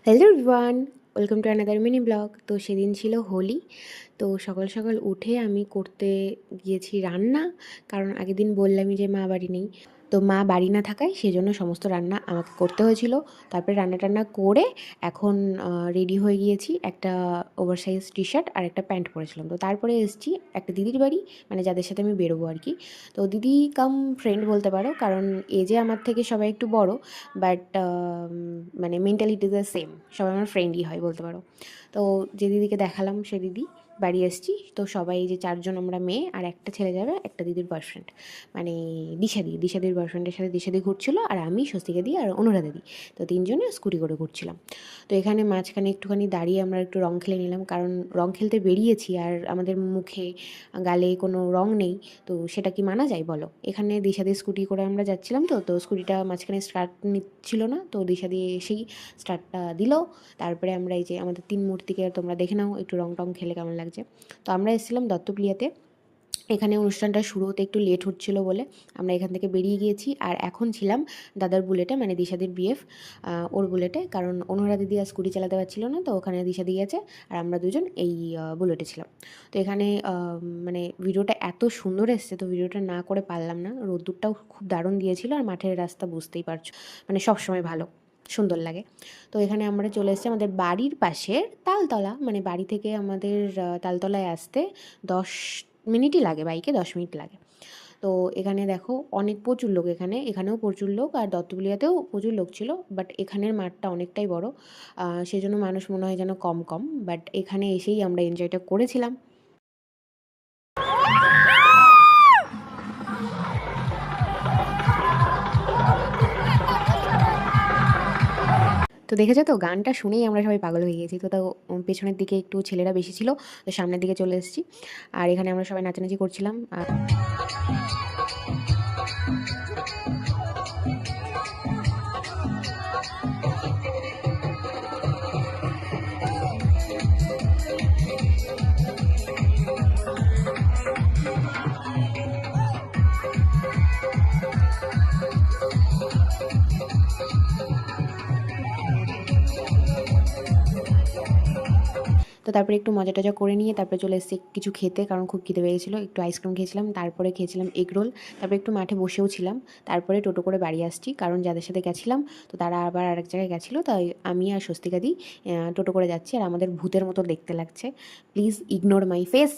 Hello everyone, welcome to another mini blog. তো সেদিন ছিল হোলি। তো সকাল সকাল উঠে আমি করতে গিয়েছি রান্না, কারণ আগের দিন বললামই যে মা বাড়ি নেই। তো মা বাড়ি না থাকায় সেজন্য সমস্ত রান্না আমাকে করতে হয়েছিল। তারপরে রান্না টান্না করে এখন রেডি হয়ে গিয়েছি। একটা ওভারসাইজ টি শার্ট আর একটা প্যান্ট পরেছিলাম। তো তারপরে এসেছি একটা দিদির বাড়ি, মানে যাদের সাথে আমি বেরোবো আর কি। তো দিদি কাম ফ্রেন্ড বলতে পারো, কারণ এজে আমার থেকে সবাই একটু বড়, বাট মানে মেন্টালিটি দ্য সেম, সবাই আমার ফ্রেন্ডই হয় বলতে পারো। তো যে দিদিকে দেখালাম সে দিদি বাড়ি এসেছি। তো সবাই এই যে চারজন আমরা মেয়ে আর একটা ছেলে যাবে, একটা দিদির বয়ফ্রেন্ড, মানে দিশাদির বয়ফ্রেন্ডের সাথে দিশাদি ঘুরছিল, আর আমি স্বস্তিকা দি আর অনুরাধা দি। তো তিনজনে স্কুটি করে ঘুরছিলাম। তো এখানে মাঝখানে একটুখানি দাঁড়িয়ে আমরা একটু রং খেলে নিলাম, কারণ রং খেলতে বেরিয়েছি আর আমাদের মুখে গালে কোনো রং নেই, তো সেটা কি মানা যায় বলো। এখানে দিশাদি স্কুটি করে আমরা যাচ্ছিলাম, তো তো স্কুটিটা মাঝখানে স্টার্ট নিচ্ছিল না, তো দিশাদি এসেই স্টার্টটা দিল। তারপরে আমরা এই যে আমাদের তিন মূর্তিকে তোমরা দেখে নাও একটু রং টং খেলে কেমন লাগছে। তো আমরা এসেছিলাম দত্তপ্রিয়াতে। এখানে অনুষ্ঠানটা শুরু হতে একটু লেট হচ্ছিলো বলে আমরা এখান থেকে বেরিয়ে গিয়েছি, আর এখন ছিলাম দাদার বুলেটে, মানে দিশাদির বিএফ ওর বুলেটে, কারণ অনুরা দিদি আর স্কুটি চালাতে পারছিল না, তো ওখানে দিশাদি গেছে আর আমরা দুজন এই বুলেটে ছিলাম। তো এখানে মানে ভিডিওটা এত সুন্দর এসছে, তো ভিডিওটা না করে পারলাম না। রোদ্দুরটাও খুব দারুণ দিয়েছিল, আর মাঠের রাস্তা বুঝতেই পারছো, মানে সবসময় ভালো সুন্দর লাগে। তো এখানে আমরা চলে এসেছি আমাদের বাড়ির পাশের তালতলা, মানে বাড়ি থেকে আমাদের তালতলায় আসতে 10 মিনিটই লাগে, বাইকে 10 মিনিট লাগে। তো এখানে দেখো অনেক প্রচুর লোক, এখানেও প্রচুর লোক, আর দত্তবিলিয়াতেও প্রচুর লোক ছিল, বাট এখানের মাঠটা অনেকটাই বড়, সেজন্য মানুষ মনে হয় যেন কম কম, বাট এখানে এসেই আমরা এনজয়টা করেছিলাম। তো দেখেছো তো, গানটা শুনেই আমরা সবাই পাগল হয়ে গেছি। তো তাও পেছনের দিকে একটু ছেলেরা বেশি ছিল, তো সামনের দিকে চলে এসেছি, আর এখানে আমরা সবাই নাচানাচি করছিলাম। তো তারপরে একটু মজা টজা করে নিয়ে তারপরে চলে এসেছি কিছু খেতে, কারণ খুব খিদে পেয়েছিলো। একটু আইসক্রিম খেয়েছিলাম, তারপরে খেয়েছিলাম এগরোল, তারপরে একটু মাঠে বসেও ছিলাম। তারপরে টোটো করে বাড়ি আসছি, কারণ যাদের সাথে গেছিলাম তো তারা আবার আরেক জায়গায় গেছিলো, তাই আমি আর স্বস্তিকা দি টোটো করে যাচ্ছি, আর আমাদের ভূতের মতো দেখতে লাগছে। Please ignore my face.